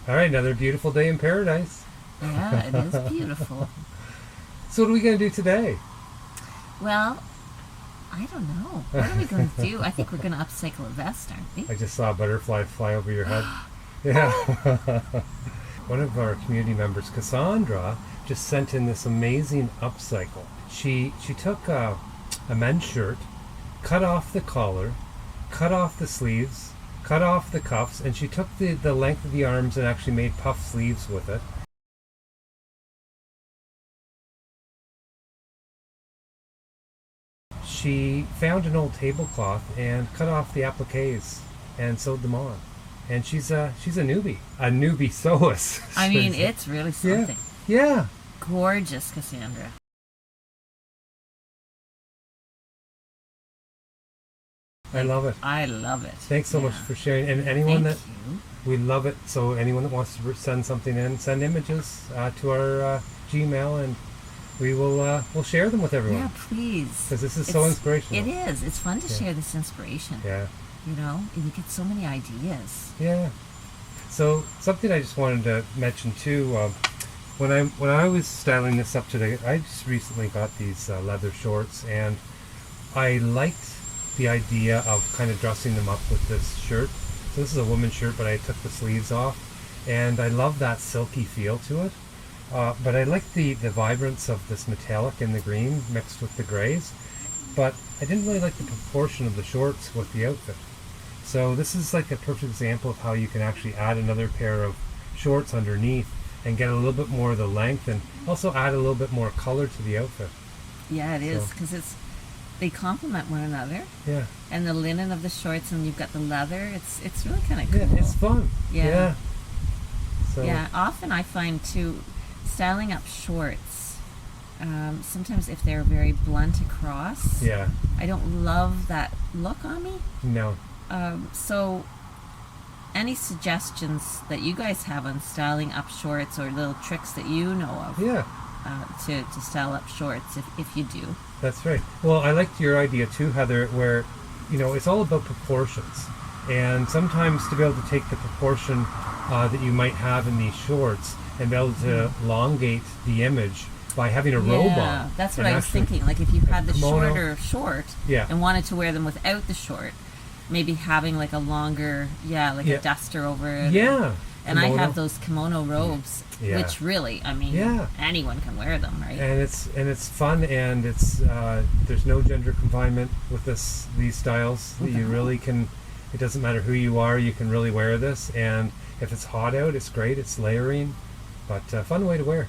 All right, another beautiful day in paradise. Yeah, it is beautiful. So what are we going to do today? Well, I don't know. What are we going to do? I think we're going to upcycle a vest, aren't we? I just saw a butterfly fly over your head. Yeah. One of our community members, Cassandra, just sent in this amazing upcycle. She took a men's shirt, cut off the collar, cut off the sleeves, cut off the cuffs, and she took the length of the arms and actually made puff sleeves with it. She found an old tablecloth and cut off the appliques and sewed them on. And she's a newbie sewist. I mean, it's really something. Yeah. Gorgeous, Cassandra. I love it. I love it. Thanks so much for sharing. And anyone we love it. So anyone that wants to send something in, send images to our Gmail, and we will we'll share them with everyone. Yeah, please. Because this is so inspirational. It is. It's fun to share this inspiration. Yeah. You know, you get so many ideas. Yeah. So something I just wanted to mention too. When I was styling this up today, I just recently got these leather shorts, and I liked the idea of kind of dressing them up with this shirt. So this is a woman's shirt, but I took the sleeves off, and I love that silky feel to it. But I like the vibrance of this metallic and the green mixed with the grays, but I didn't really like the proportion of the shorts with the outfit. So this is like a perfect example of how you can actually add another pair of shorts underneath and get a little bit more of the length, and also add a little bit more color to the outfit. Yeah, it is, because they complement one another. Yeah. And the linen of the shorts, and you've got the leather. It's really kind of cool. Yeah, it's fun. Yeah. So. Yeah. Often I find too, styling up shorts. Sometimes if they're very blunt across. Yeah. I don't love that look on me. No. So, any suggestions that you guys have on styling up shorts, or little tricks that you know of? Yeah. To style up shorts, if you do. That's right. Well, I liked your idea too, Heather, where, it's all about proportions. And sometimes to be able to take the proportion that you might have in these shorts and be able to elongate the image by having a robe on. Yeah, that's what I was thinking. Like if you had the kimono. short and wanted to wear them without the short, maybe having like a longer, a duster over it. Yeah. And I have those kimono robes, which really, I mean, anyone can wear them, right? And it's fun, and it's there's no gender confinement with these styles. You really can. It doesn't matter who you are. You can really wear this, and if it's hot out, it's great. It's layering, but fun way to wear.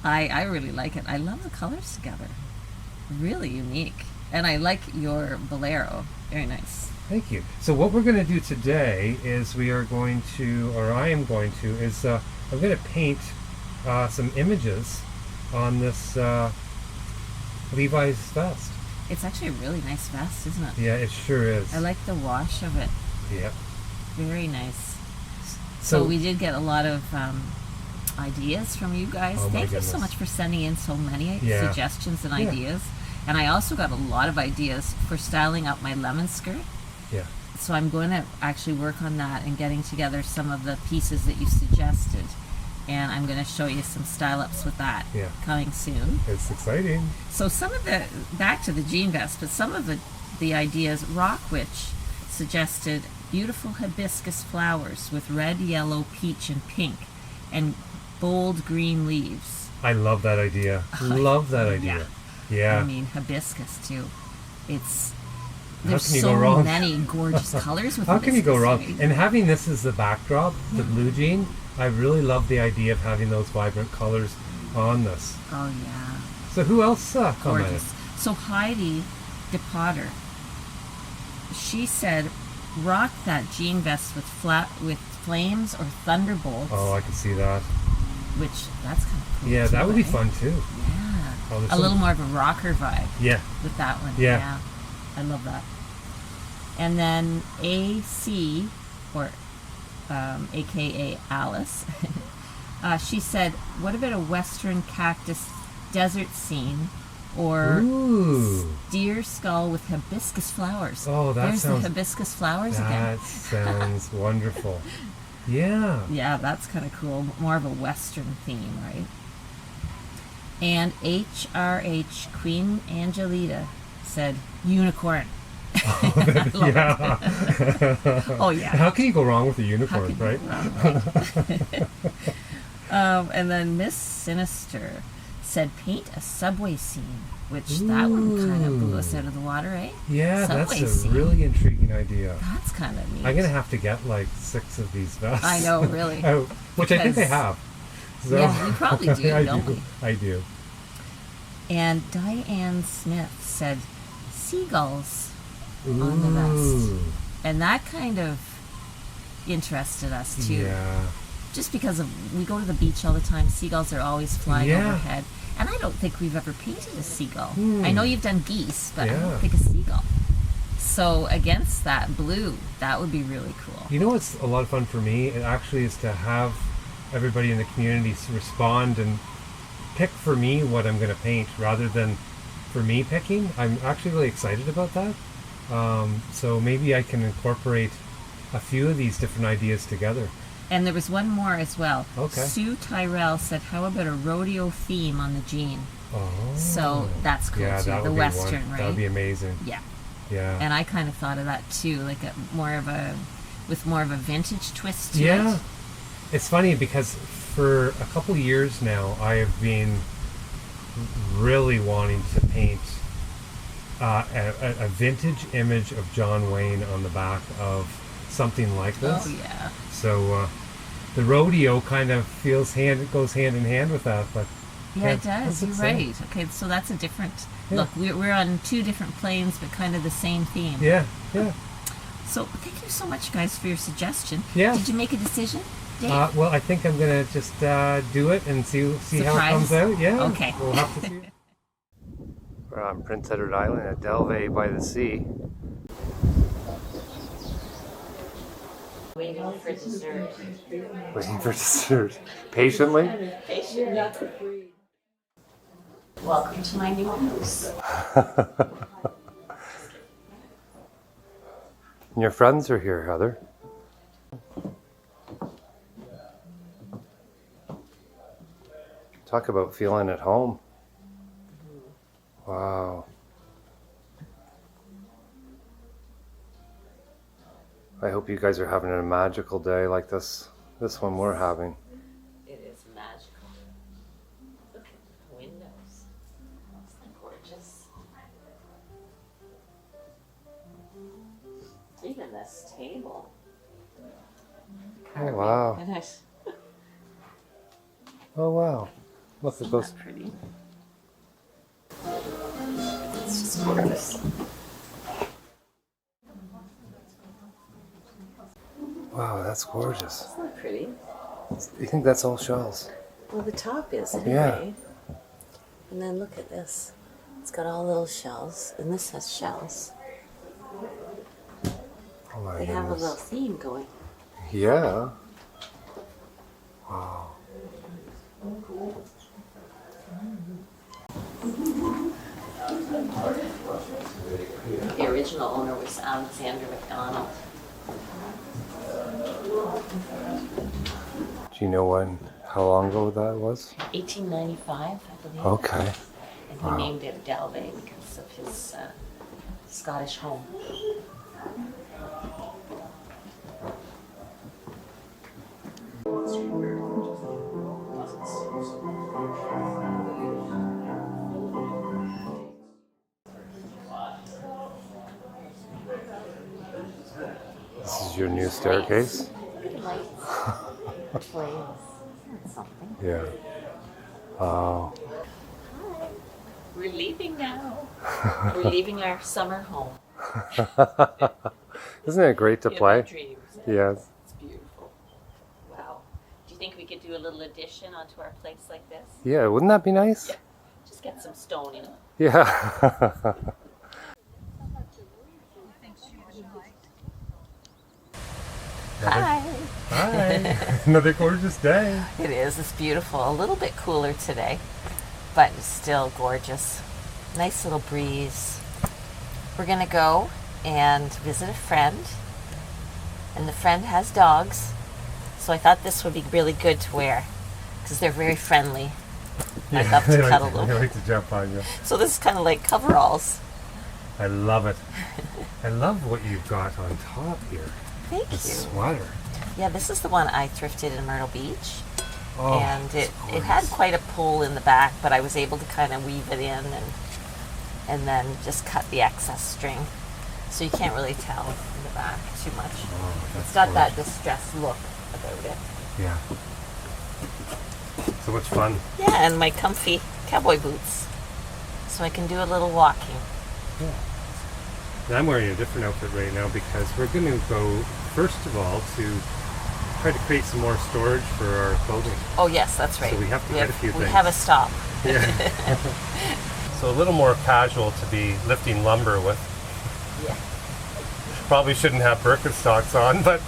I really like it. I love the colors together. Really unique, and I like your bolero. Very nice. Thank you. So what we're going to do today is I'm going to paint some images on this Levi's vest. It's actually a really nice vest, isn't it? Yeah, it sure is. I like the wash of it. Yeah. Very nice. So we did get a lot of ideas from you guys. Thank you so much for sending in so many suggestions and ideas. And I also got a lot of ideas for styling up my lemon skirt. Yeah. So I'm going to actually work on that and getting together some of the pieces that you suggested. And I'm going to show you some style ups with that coming soon. It's exciting. So back to the jean vest, but some of the ideas, Rockwitch suggested beautiful hibiscus flowers with red, yellow, peach, and pink, and bold green leaves. I love that idea. Love that idea. Yeah. I mean, hibiscus too. There's so many gorgeous colors with How hibiscus. can you go wrong? And having this as the backdrop, the blue jean, I really love the idea of having those vibrant colors on this. Oh yeah. So who else commented? Gorgeous. So Heidi DePotter, she said, rock that jean vest with flames or thunderbolts. Oh, I can see that. Which, that's kind of cool. Yeah, that would be fun too. Yeah. Oh, a little more of a rocker vibe. Yeah. With that one. Yeah. I love that. And then AC, or AKA Alice, she said, what about a western cactus desert scene, or deer skull with hibiscus flowers? Oh, There's the hibiscus flowers again. That sounds wonderful. Yeah. Yeah, that's kind of cool. More of a Western theme, right? And HRH Queen Angelita said unicorn. Yeah. Oh yeah. How can you go wrong with a unicorn, right? And then Miss Sinister said paint a subway scene, which that one kind of blew us out of the water, eh? Yeah, Subway that's a scene. really intriguing idea. That's kind of neat. I'm gonna have to get like 6 of these vests. I know, really. Which I think they have. So. Yeah, we probably do, don't we? I do. And Diane Smith said seagulls Ooh. on the vest. And that kind of interested us too. Yeah. Just because we go to the beach all the time, seagulls are always flying overhead. And I don't think we've ever painted a seagull. I know you've done geese, but I don't think a seagull. So against that blue, that would be really cool. You know what's a lot of fun for me? It actually is to have everybody in the community respond and pick for me what I'm going to paint rather than for me picking. I'm actually really excited about that. So maybe I can incorporate a few of these different ideas together. And there was one more as well. Okay. Sue Tyrell said, how about a rodeo theme on the jean? Oh. So that's cool too. That the would Western, be right? That would be amazing. Yeah. Yeah. And I kind of thought of that too, like more of a vintage twist to it. Yeah. It's funny because for a couple years now, I have been really wanting to paint a vintage image of John Wayne on the back of something like this. Oh yeah. So the rodeo kind of goes hand in hand with that, but yeah, it does. You're right. Okay, so that's a different look. We're on 2 different planes, but kind of the same theme. Yeah. So thank you so much, guys, for your suggestion. Yeah. Did you make a decision, Dave? Well, I think I'm gonna just do it and see how it comes out. Yeah. Okay. We'll have to see. We're on Prince Edward Island at Delvey by the sea. Waiting for dessert. Waiting for dessert. Patiently? Patiently. Welcome to my new house. And your friends are here, Heather. Talk about feeling at home. Wow. I hope you guys are having a magical day like this one we're having. It is magical. Look at the windows. Isn't that gorgeous? Even this table. Oh wow. Nice. Oh wow. Look at those. Pretty. It's just gorgeous. Wow, that's gorgeous. Isn't that pretty? You think that's all shells? Well, the top is anyway. Yeah. And then look at this. It's got all little shells, and this has shells. Oh my They have a goodness. little theme going. Yeah. Wow. The original owner was Alexander McDonald. Do you know how long ago that was? 1895, I believe. Okay. And he named it Delvey because of his Scottish home. This is your new staircase? Lights. Flames. That's something. Yeah. Oh. We're leaving now. We're leaving our summer home. Isn't it great to play? Dreams. Yes. It's beautiful. Wow. Do you think we could do a little addition onto our place like this? Yeah, wouldn't that be nice? Yeah. Just get some stone in it. Yeah. Hi. Hi. Another gorgeous day. It is. It's beautiful. A little bit cooler today, but it's still gorgeous. Nice little breeze. We're going to go and visit a friend, and the friend has dogs, So I thought this would be really good to wear because they're very friendly. Yeah, I love to cuddle them. They like to jump on you. So this is kind of like coveralls. I love it. I love what you've got on top here. Thank the you. Sweater. Yeah, this is the one I thrifted in Myrtle Beach. Oh, and it had quite a pull in the back, but I was able to kind of weave it in and then just cut the excess string. So you can't really tell in the back too much. Oh, it's got that distressed look about it. Yeah. So much fun. Yeah, and my comfy cowboy boots. So I can do a little walking. Yeah. And I'm wearing a different outfit right now because we're going to go, first of all, to try to create some more storage for our clothing. Oh yes, that's right. So we have to get a few things. We have a stop. Yeah. So a little more casual to be lifting lumber with. Yeah. Probably shouldn't have Birkenstocks on, but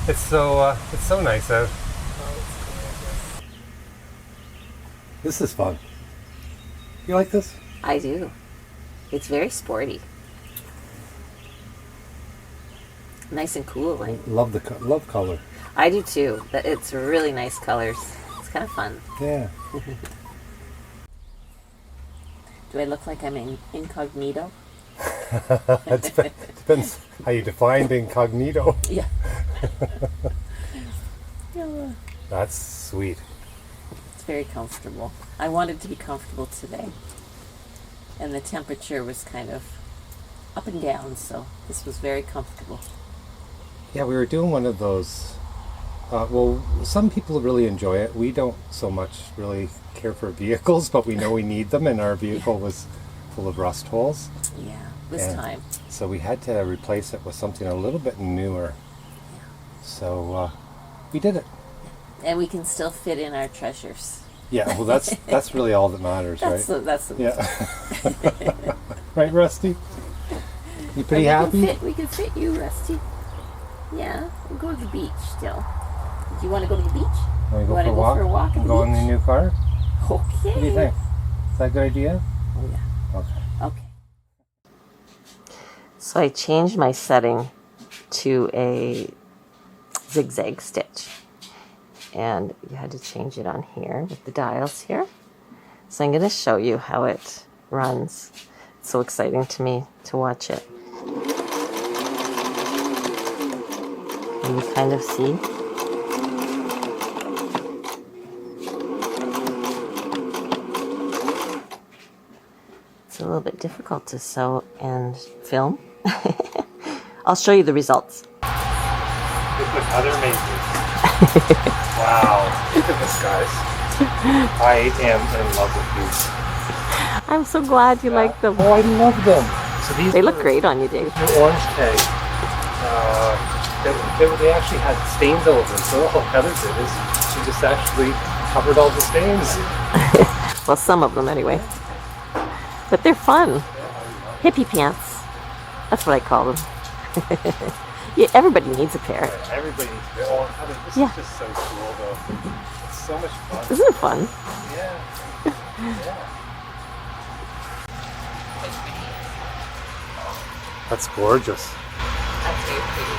it's so nice out. This is fun. You like this? I do. It's very sporty. Nice and cool. Love love color. I do too. It's really nice colors. It's kind of fun. Yeah. Do I look like I'm incognito? It depends how you define incognito. Yeah. That's sweet. It's very comfortable. I wanted to be comfortable today. And the temperature was kind of up and down, so this was very comfortable. Yeah, we were doing one of those. Well, some people really enjoy it. We don't so much really care for vehicles, but we know we need them, and our vehicle was full of rust holes. Yeah, this time. So we had to replace it with something a little bit newer. Yeah. So we did it. And we can still fit in our treasures. Yeah, well, that's really all that matters, right? That's the yeah. Right, Rusty? You pretty happy? We can fit you, Rusty. Yeah, we'll go to the beach still. Do you want to go to the beach? Want to go for a walk? Go in the new car? Okay. What do you think? Is that a good idea? Oh, yeah. Okay. Okay. So I changed my setting to a zigzag stitch. And you had to change it on here with the dials here. So I'm going to show you how it runs. It's so exciting to me to watch it. And you kind of see. It's a little bit difficult to sew and film. I'll show you the results. Look at other mazes. Wow, look at this, guys. I am in love with these. I'm so glad you like them. Oh, I love them. So they look great on you, Dave. The orange tag. They actually had stains over them. So all Heather did is she just actually covered all the stains. Well, some of them anyway. But they're fun. Hippie pants. That's what I call them. Yeah, everybody needs a pair. Everybody needs a pair. Oh, Heather, this is just so cool, though. It's so much fun. Isn't it fun? Yeah. Yeah. That's gorgeous. That's very pretty.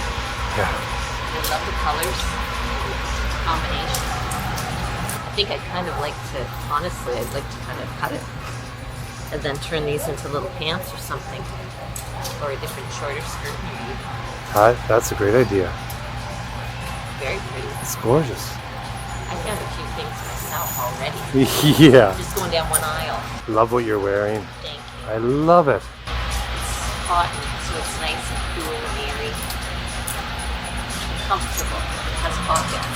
Yeah. I love the colors. Combination. I think I'd kind of like to, honestly, I'd like to kind of cut it and then turn these into little pants or something. Or a different shorter skirt maybe. That's a great idea. Very pretty. It's gorgeous. I found a few things myself already. Yeah. Just going down one aisle. Love what you're wearing. Thank you. I love it. It's cotton, so it's nice and cool and airy. Comfortable. It has pockets.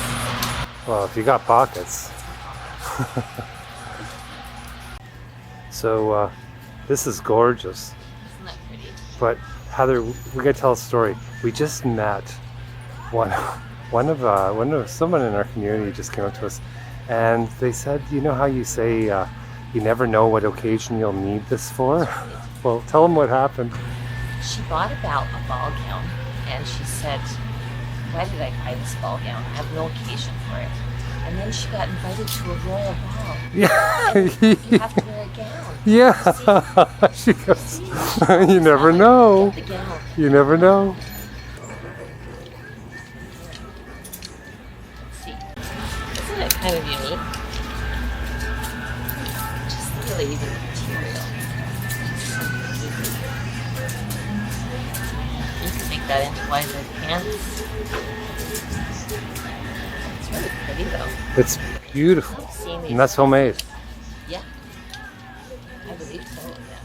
Well, if you got pockets. So, this is gorgeous. Isn't that pretty? But Heather, we gotta tell a story. We just met someone in our community just came up to us, and they said, you know how you say you never know what occasion you'll need this for? Well, tell them what happened. She bought a ball gown, and she said, "Why did I buy this ball gown? I have no occasion for it." And then she got invited to a royal ball. Yeah. You have to wear a gown. Yeah. She goes, you never know. You never know. See, kind of unique. Just really even material. You can make that into wider pants. It's really pretty though. It's beautiful. And that's homemade. Yeah. I believe so, yeah.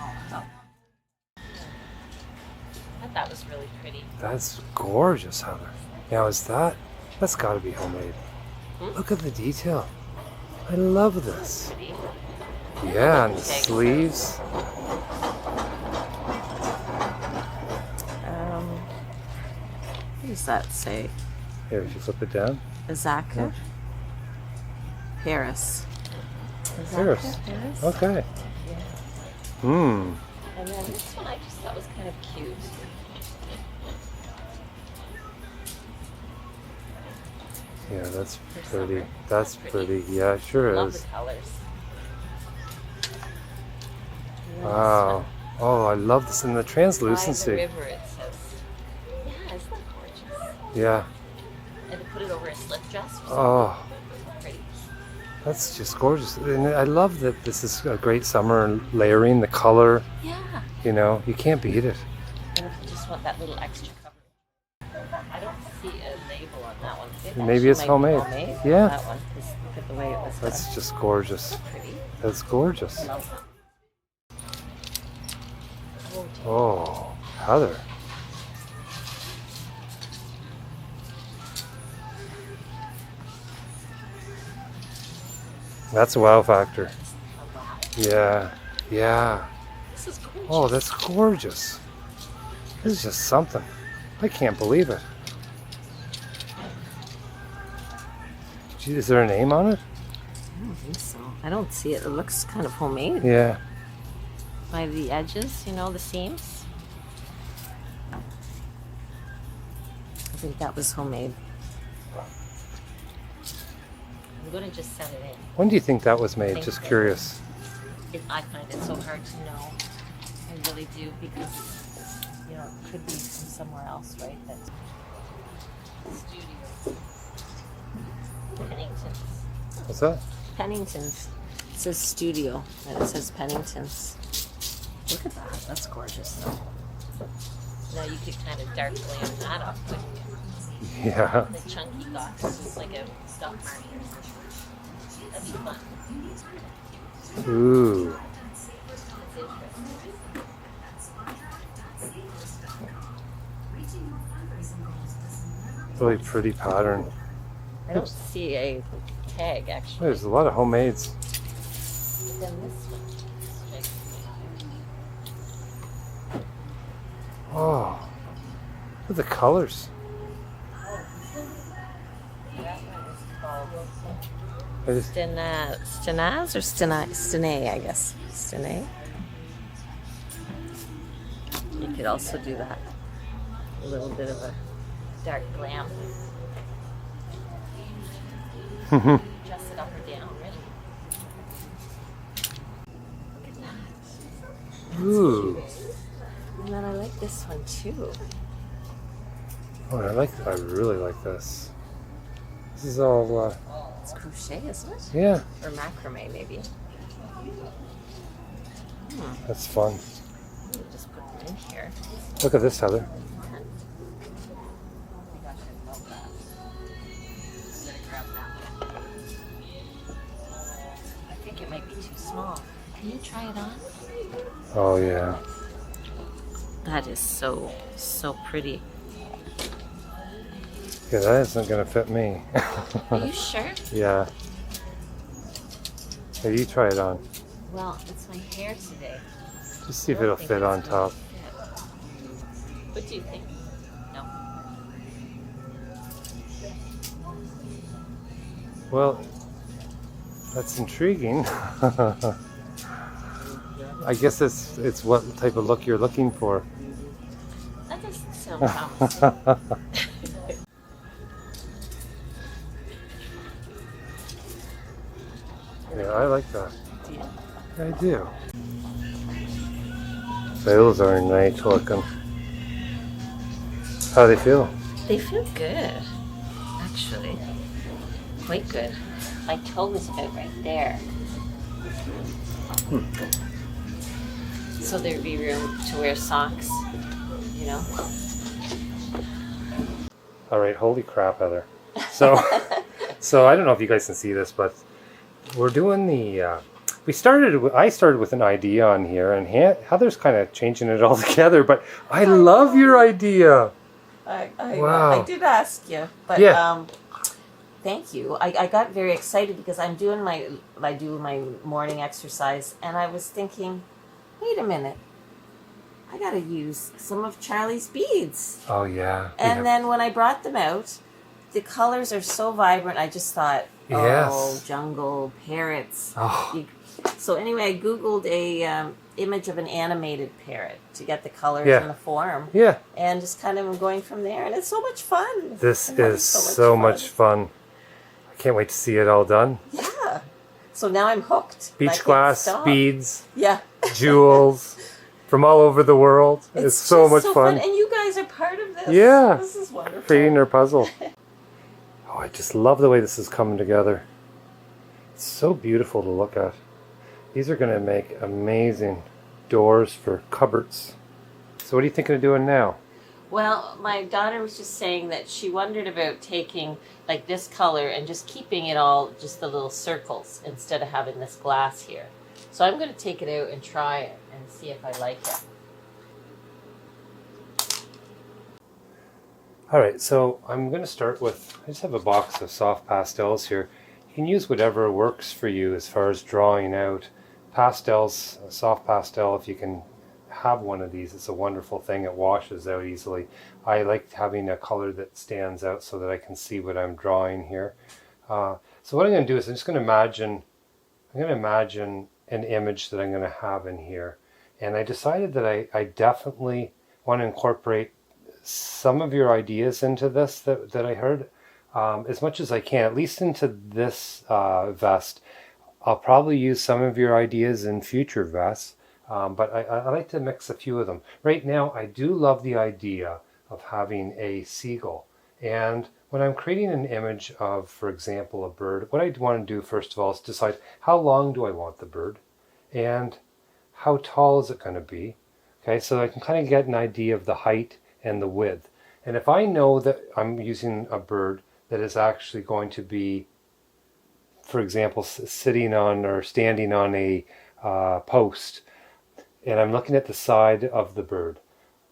Oh. I thought that was really pretty. That's gorgeous, Heather. Now that's got to be homemade. Look at the detail. I love this. Yeah, and the sleeves. What does that say? Here, if you flip it down. Azaka? Paris. Paris. Okay. Hmm. And then this one I just thought was kind of cute. Yeah, that's pretty. That's pretty. Yeah, it sure Love is. the colors. Wow. Oh, I love this in the translucency. By the river, it says. Yeah, isn't that gorgeous? Yeah. And to put it over a slip dress. Oh, Pretty. that's just gorgeous. And I love that this is a great summer layering, the color. Yeah. You know, you can't beat it. And if you just want that little extra cover. I don't see a label on that one. Maybe it's homemade. Yeah. That one, because look at the way it was done. That's just gorgeous. Pretty. That's gorgeous. Love that. Oh, Heather. That's a wow factor. Yeah, yeah. This is gorgeous. Oh, that's gorgeous. This is just something. I can't believe it. Gee, is there a name on it? I don't think so. I don't see it. It looks kind of homemade. Yeah. By the edges, you know, the seams. I think that was homemade. I'm going to just set it in. When do you think that was made? Just curious. I find it so hard to know. I really do, because, you know, it could be from somewhere else, right? That's studio. Pennington's. What's that? Pennington's. It says studio, and it says Pennington's. Look at that. That's gorgeous, though. Now you could kind of dark glam that up, couldn't you? Yeah. The chunky box is like a stock market or something. That'd be fun. Ooh. Really pretty pattern. I don't see a tag, actually. There's a lot of homemades. But then this one strikes me. Oh. Look at the colors. That one is called I just, Stenaz or Stene, I guess. Stene. You could also do that. A little bit of a dark glam. Dress it up or down, really. Look at that. ooh. And then I like this one too. Oh, I really like this. This is all, It's crochet, isn't it? yeah, Or macrame, maybe. that's fun. Let me just put them in here. Look at this, Heather. I think it might be too small. Can you try it on? Oh, yeah. That is so pretty. Yeah, that isn't going to fit me. Are you sure? Yeah. Hey, you try it on. Well, it's my hair today. Just see if I don't it'll think fit it's on gonna top. fit. What do you think? No. Well, that's intriguing. I guess it's what type of look you're looking for. That doesn't sound promising. Yeah, I like that. Do you? I do. Those are nice looking. How do they feel? They feel good, actually. Quite good. My toe is about right there. So there'd be room to wear socks, you know? All right, holy crap, Heather. So, so I don't know if you guys can see this, but we're doing the, I started with an idea on here, and Heather's kind of changing it all together, but I love your idea. I did ask you, but thank you. I got very excited because I do my morning exercise, and I was thinking, wait a minute, I gotta use some of Charlie's beads. Oh yeah. And then when I brought them out, the colors are so vibrant. I just thought, jungle parrots. Oh. So anyway, I googled a image of an animated parrot to get the colors and the form. Yeah. And just kind of going from there, and it's so much fun. This is so much fun. I can't wait to see it all done. Yeah. So now I'm hooked. Beach glass, beads, jewels from all over the world. It's so much fun. And you guys are part of this. Yeah. This is wonderful. Creating their puzzle. Oh, I just love the way this is coming together. It's so beautiful to look at. These are going to make amazing doors for cupboards. So what are you thinking of doing now? Well, my daughter was just saying that she wondered about taking like this color and just keeping it all just the little circles instead of having this glass here. So I'm going to take it out and try it and see if I like it. Alright, so I'm going to start with, I just have a box of soft pastels here. You can use whatever works for you as far as drawing out pastels, a soft pastel. If you can have one of these, it's a wonderful thing. It washes out easily. I like having a color that stands out so that I can see what I'm drawing here. So what I'm going to do is I'm going to imagine an image that I'm going to have in here. And I decided that I definitely want to incorporate some of your ideas into this that I heard, as much as I can, at least into this vest. I'll probably use some of your ideas in future vests, but I like to mix a few of them. Right now, I do love the idea of having a seagull. And when I'm creating an image of, for example, a bird, what I want to do first of all is decide how long do I want the bird and how tall is it going to be. Okay, so I can kind of get an idea of the height and the width. And if I know that I'm using a bird that is actually going to be, for example, sitting on or standing on a post, and I'm looking at the side of the bird,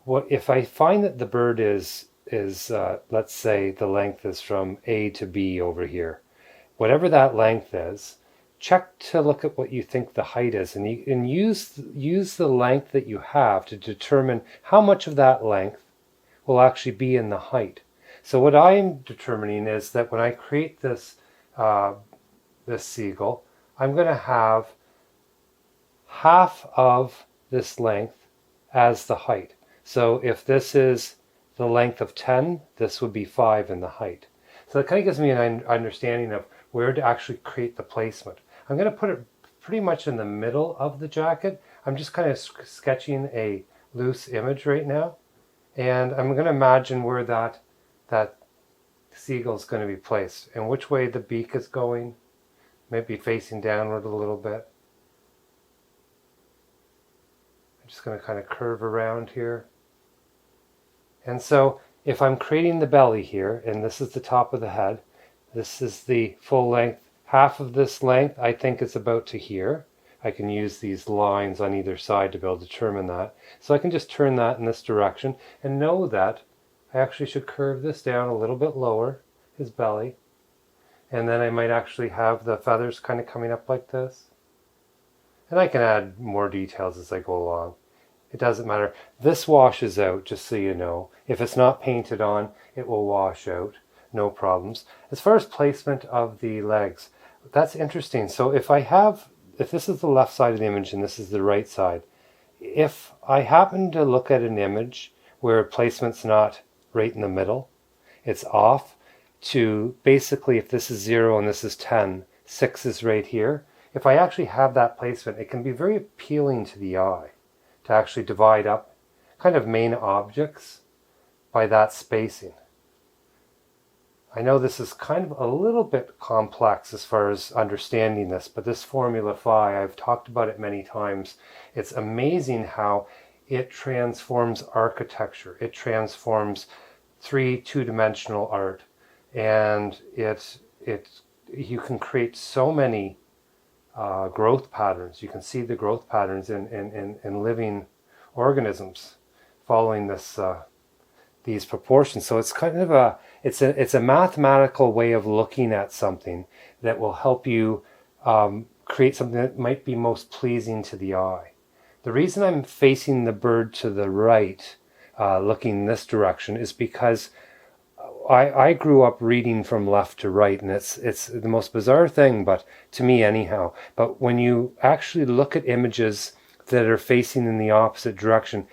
what if I find that the bird is let's say the length is from A to B over here, whatever that length is, check to look at what you think the height is, and you can use the length that you have to determine how much of that length will actually be in the height. So what I'm determining is that when I create this this seagull, I'm going to have half of this length as the height. So if this is the length of 10, this would be 5 in the height. So that kind of gives me an understanding of where to actually create the placement. I'm going to put it pretty much in the middle of the jacket. I'm just kind of sketching a loose image right now. And I'm going to imagine where that seagull is going to be placed and which way the beak is going. Maybe facing downward a little bit. I'm just going to kind of curve around here. And so if I'm creating the belly here, and this is the top of the head, this is the full length, half of this length I think is about to here. I can use these lines on either side to be able to determine that. So I can just turn that in this direction and know that I actually should curve this down a little bit lower, his belly. And then I might actually have the feathers kind of coming up like this. And I can add more details as I go along. It doesn't matter. This washes out, just so you know. If it's not painted on, it will wash out. No problems. As far as placement of the legs, that's interesting. So if this is the left side of the image and this is the right side, if I happen to look at an image where placement's not right in the middle, it's off to basically, if this is 0 and this is 10, 6 is right here. If I actually have that placement, it can be very appealing to the eye to actually divide up kind of main objects by that spacing. I know this is kind of a little bit complex as far as understanding this, but this Formula Phi, I've talked about it many times. It's amazing how it transforms architecture. It transforms two-dimensional art, and you can create so many growth patterns. You can see the growth patterns in living organisms following this these proportions. So it's kind of it's a mathematical way of looking at something that will help you create something that might be most pleasing to the eye. The reason I'm facing the bird to the right, looking this direction, is because I grew up reading from left to right, and it's the most bizarre thing, but to me anyhow. But when you actually look at images that are facing in the opposite direction,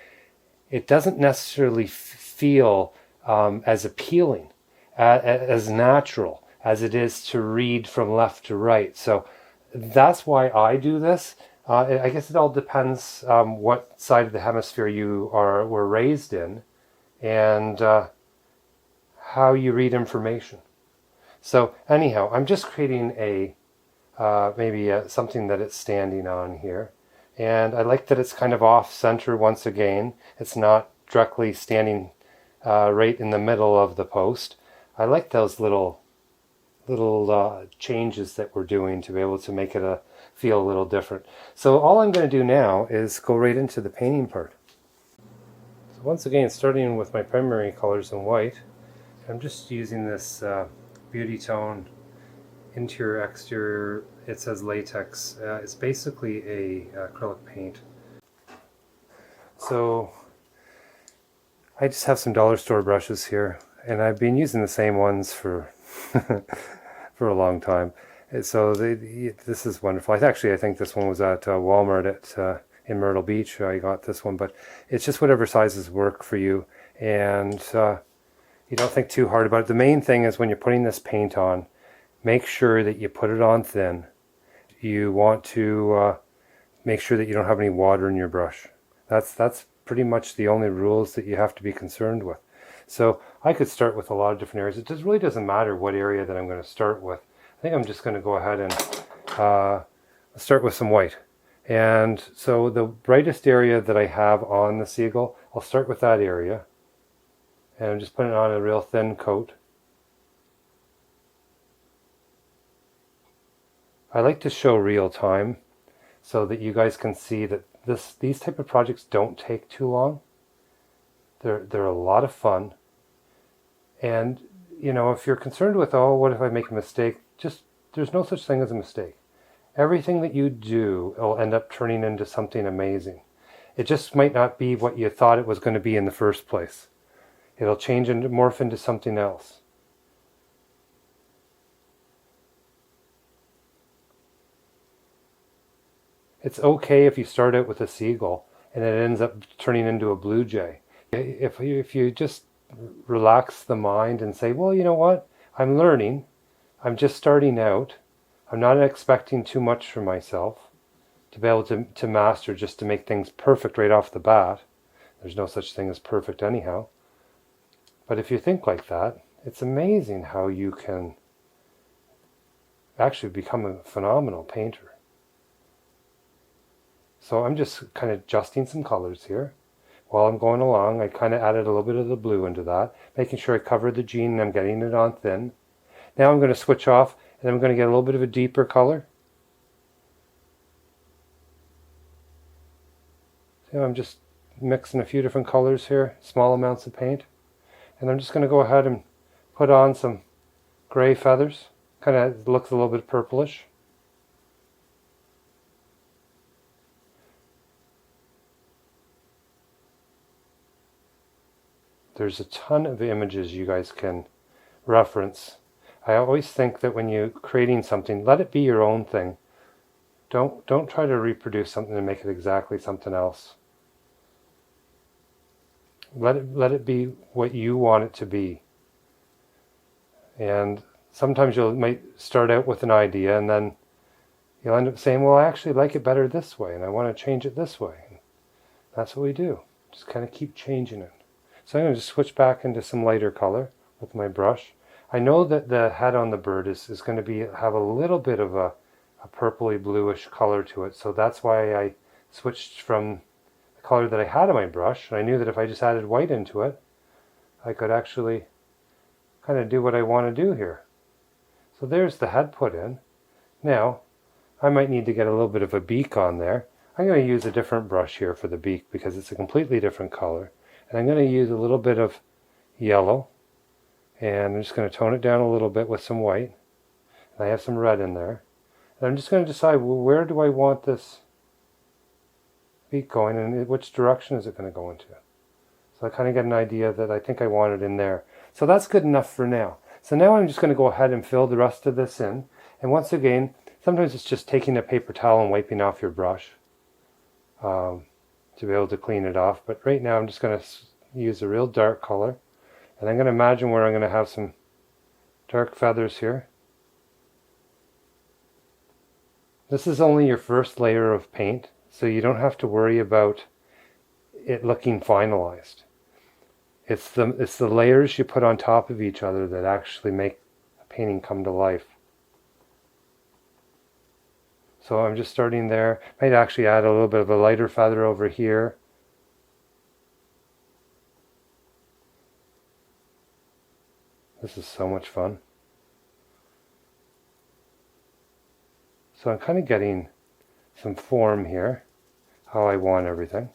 it doesn't necessarily feel as appealing, as natural as it is to read from left to right. So that's why I do this. I guess it all depends what side of the hemisphere you were raised in, and how you read information. So anyhow, I'm just creating maybe something that it's standing on here. And I like that it's kind of off center once again. It's not directly standing right in the middle of the post. I like those little changes that we're doing to be able to make it feel a little different. So all I'm going to do now is go right into the painting part. So once again, starting with my primary colors in white, I'm just using this Beauty Tone interior exterior. It says latex. It's basically a acrylic paint. So I just have some dollar store brushes here, and I've been using the same ones for for a long time. And so this is wonderful. I think this one was at Walmart in Myrtle Beach. I got this one, but it's just whatever sizes work for you, and you don't think too hard about it. The main thing is when you're putting this paint on, make sure that you put it on thin. You want to make sure that you don't have any water in your brush. That's pretty much the only rules that you have to be concerned with. So I could start with a lot of different areas. It really doesn't matter what area that I'm going to start with. I think I'm just going to go ahead and start with some white. And so the brightest area that I have on the seagull, I'll start with that area. And I'm just putting on a real thin coat. I like to show real time so that you guys can see that these type of projects don't take too long. They're a lot of fun. And if you're concerned with, oh, what if I make a mistake? There's no such thing as a mistake. Everything that you do will end up turning into something amazing. It just might not be what you thought it was going to be in the first place. It'll change and morph into something else. It's okay if you start out with a seagull and it ends up turning into a blue jay. If you just relax the mind and say, well, you know what? I'm learning. I'm just starting out. I'm not expecting too much from myself to be able to master, just to make things perfect right off the bat. There's no such thing as perfect anyhow. But if you think like that, it's amazing how you can actually become a phenomenal painter. So I'm just kind of adjusting some colors here. While I'm going along, I kind of added a little bit of the blue into that, making sure I cover the jean and I'm getting it on thin. Now I'm going to switch off and I'm going to get a little bit of a deeper color. So I'm just mixing a few different colors here, small amounts of paint. And I'm just going to go ahead and put on some gray feathers. Kind of looks a little bit purplish. There's a ton of images you guys can reference. I always think that when you're creating something, let it be your own thing. Don't try to reproduce something and make it exactly something else. Let it be what you want it to be. And sometimes you might start out with an idea and then you'll end up saying, well, I actually like it better this way and I want to change it this way. And that's what we do. Just kind of keep changing it. So I'm going to just switch back into some lighter color with my brush. I know that the head on the bird is going to have a little bit of a purpley bluish color to it. So that's why I switched from the color that I had on my brush. And I knew that if I just added white into it, I could actually kind of do what I want to do here. So there's the head put in. Now, I might need to get a little bit of a beak on there. I'm going to use a different brush here for the beak because it's a completely different color. And I'm going to use a little bit of yellow. And I'm just going to tone it down a little bit with some white. And I have some red in there. And I'm just going to decide, well, where do I want this beak going and which direction is it going to go into. So I kind of get an idea that I think I want it in there. So that's good enough for now. So now I'm just going to go ahead and fill the rest of this in. And once again, sometimes it's just taking a paper towel and wiping off your brush to be able to clean it off. But right now I'm just going to use a real dark color. And I'm going to imagine where I'm going to have some dark feathers here. This is only your first layer of paint, so you don't have to worry about it looking finalized. It's the layers you put on top of each other that actually make a painting come to life. So I'm just starting there. Might actually add a little bit of a lighter feather over here. This is so much fun. So I'm kind of getting some form here, how I want everything.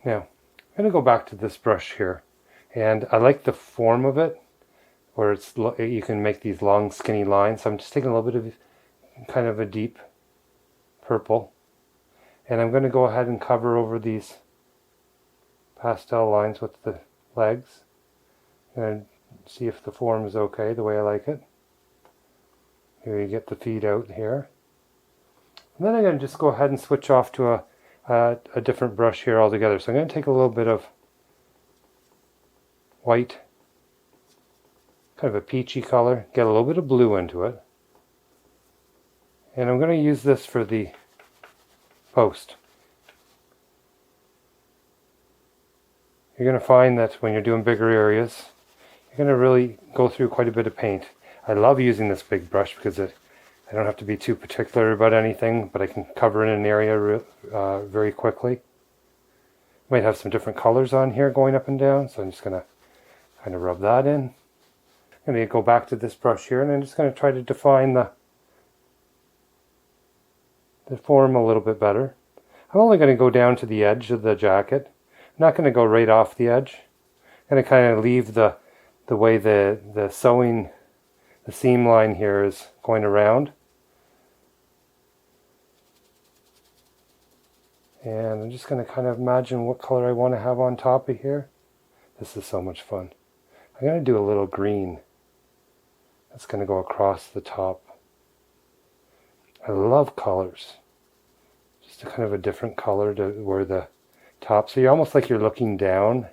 Now, I'm going to go back to this brush here, and I like the form of it, where you can make these long skinny lines. So I'm just taking a little bit of kind of a deep purple, and I'm going to go ahead and cover over these pastel lines with the legs and see if the form is okay the way I like it. Here you get the feet out here. And then I'm going to just go ahead and switch off to a different brush here altogether. So I'm going to take a little bit of white, kind of a peachy color, get a little bit of blue into it. And I'm going to use this for the post. You're going to find that when you're doing bigger areas, you're going to really go through quite a bit of paint. I love using this big brush because I don't have to be too particular about anything, but I can cover in an area very quickly. Might have some different colors on here going up and down, so I'm just going to kind of rub that in. I'm going to go back to this brush here, and I'm just going to try to define the form a little bit better. I'm only going to go down to the edge of the jacket. I'm not going to go right off the edge. I'm going to kind of leave the way the sewing, the seam line here is going around. And I'm just going to kind of imagine what color I want to have on top of here. This is so much fun. I'm going to do a little green. That's going to go across the top. I love colors. Just a kind of a different color to where the top. So you're almost like you're looking down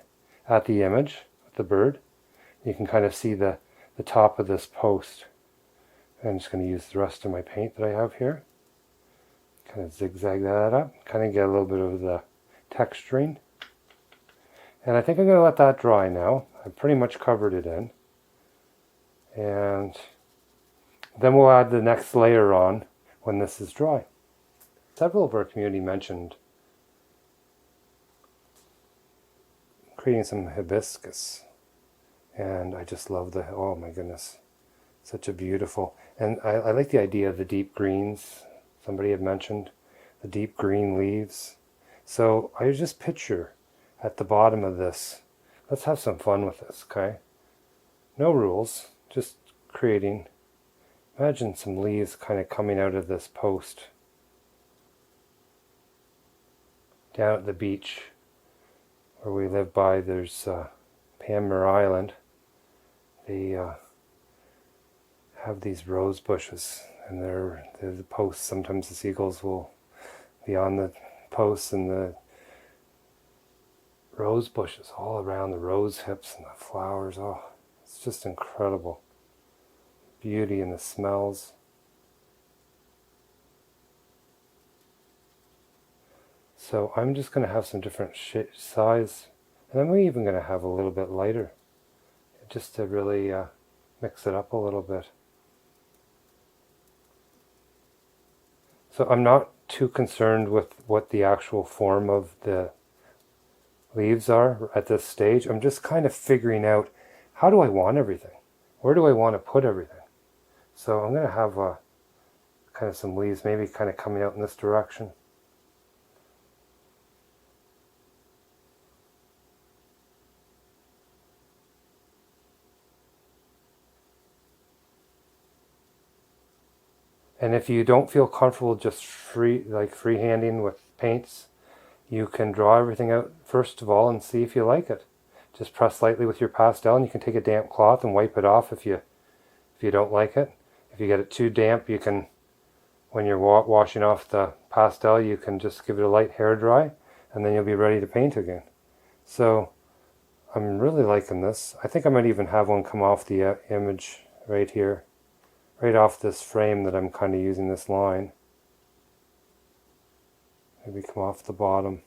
at the image of the bird. You can kind of see the top of this post. I'm just going to use the rest of my paint that I have here. Kind of zigzag that up. Kind of get a little bit of the texturing. And I think I'm going to let that dry now. I've pretty much covered it in. And then we'll add the next layer on when this is dry. Several of our community mentioned creating some hibiscus. And I just love oh my goodness, such a beautiful, and I like the idea of the deep greens. Somebody had mentioned the deep green leaves. So I just picture at the bottom of this, let's have some fun with this, okay? No rules, just creating. Imagine some leaves kind of coming out of this post. Down at the beach where we live by, there's Panmure Island. They have these rose bushes, and they're the posts. Sometimes the seagulls will be on the posts, and the rose bushes all around the rose hips and the flowers. Oh, it's just incredible. Beauty and the smells. So I'm just going to have some different size, and I'm even going to have a little bit lighter, just to really mix it up a little bit. So I'm not too concerned with what the actual form of the leaves are at this stage. I'm just kind of figuring out, how do I want everything? Where do I want to put everything? So I'm going to have kind of some leaves maybe kind of coming out in this direction. And if you don't feel comfortable just freehanding with paints, you can draw everything out first of all and see if you like it. Just press lightly with your pastel, and you can take a damp cloth and wipe it off if you don't like it. If you get it too damp, you can, when you're washing off the pastel, you can just give it a light hair dry, and then you'll be ready to paint again. So I'm really liking this. I think I might even have one come off the image right here. Right off this frame that I'm kind of using this line. Maybe come off the bottom.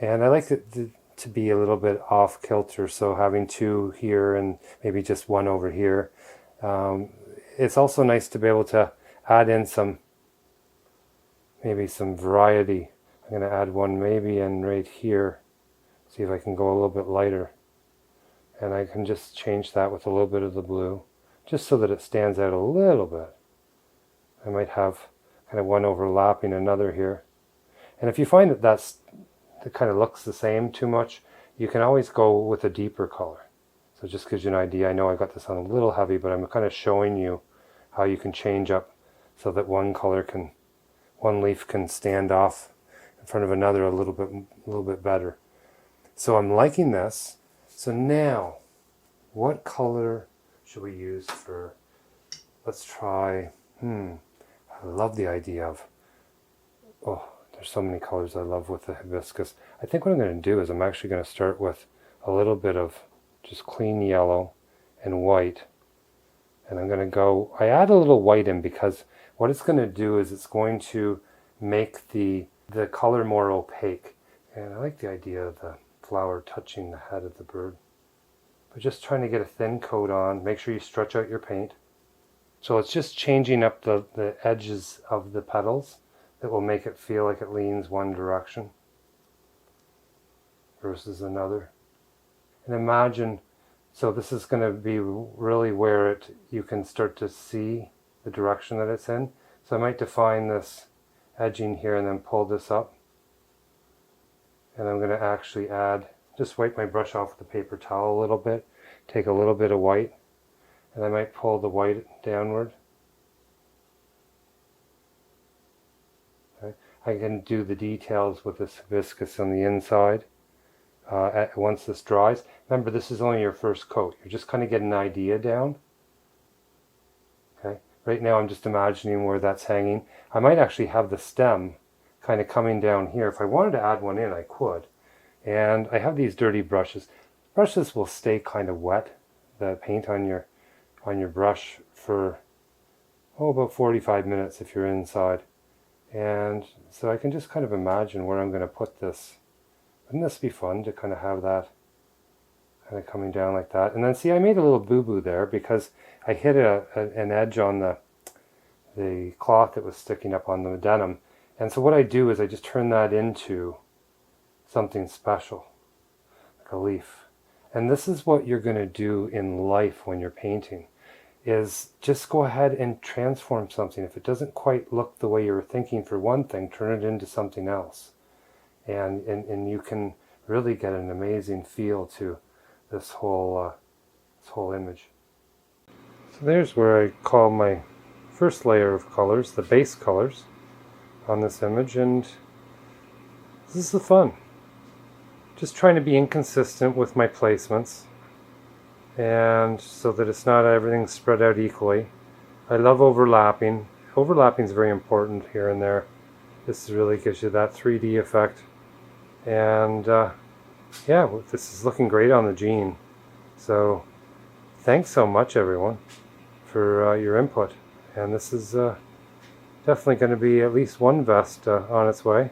And I like it to be a little bit off kilter, so having two here and maybe just one over here. It's also nice to be able to add in maybe some variety. I'm going to add one maybe in right here. See if I can go a little bit lighter. And I can just change that with a little bit of the blue, just so that it stands out a little bit. I might have kind of one overlapping another here. And if you find that that kind of looks the same too much, you can always go with a deeper color. So it just gives you an idea. I know I got this on a little heavy, but I'm kind of showing you how you can change up so that one leaf can stand off in front of another a little bit better. So I'm liking this. So now, what color should we use for, let's try, I love the idea of, there's so many colors I love with the hibiscus. I think what I'm going to do is I'm actually going to start with a little bit of just clean yellow and white. And I'm going to go, I add a little white in because what it's going to do is it's going to make the color more opaque. And I like the idea of the flower touching the head of the bird. But just trying to get a thin coat on. Make sure you stretch out your paint. So it's just changing up the edges of the petals that will make it feel like it leans one direction versus another. And imagine, so this is going to be really where you can start to see the direction that it's in. So I might define this edging here and then pull this up. And I'm going to actually just wipe my brush off with a paper towel a little bit, take a little bit of white, and I might pull the white downward. Okay. I can do the details with this hibiscus on the inside once this dries. Remember, this is only your first coat. You're just kind of getting an idea down. Okay. Right now I'm just imagining where that's hanging. I might actually have the stem kind of coming down here. If I wanted to add one in, I could. And I have these dirty brushes. Brushes will stay kind of wet, the paint on your brush for about 45 minutes if you're inside. And so I can just kind of imagine where I'm going to put this. Wouldn't this be fun to kind of have that kind of coming down like that? And then see, I made a little boo-boo there because I hit an edge on the cloth that was sticking up on the denim. And so what I do is I just turn that into something special, like a leaf. And this is what you're going to do in life when you're painting, is just go ahead and transform something. If it doesn't quite look the way you were thinking for one thing, turn it into something else. And you can really get an amazing feel to this whole image. So there's where I call my first layer of colors, the base colors, on this image, and this is the fun. Just trying to be inconsistent with my placements, and so that it's not everything spread out equally. I love overlapping. Overlapping is very important here and there. This really gives you that 3D effect. And yeah, this is looking great on the jean. So thanks so much everyone for your input. And this is definitely going to be at least one vest on its way.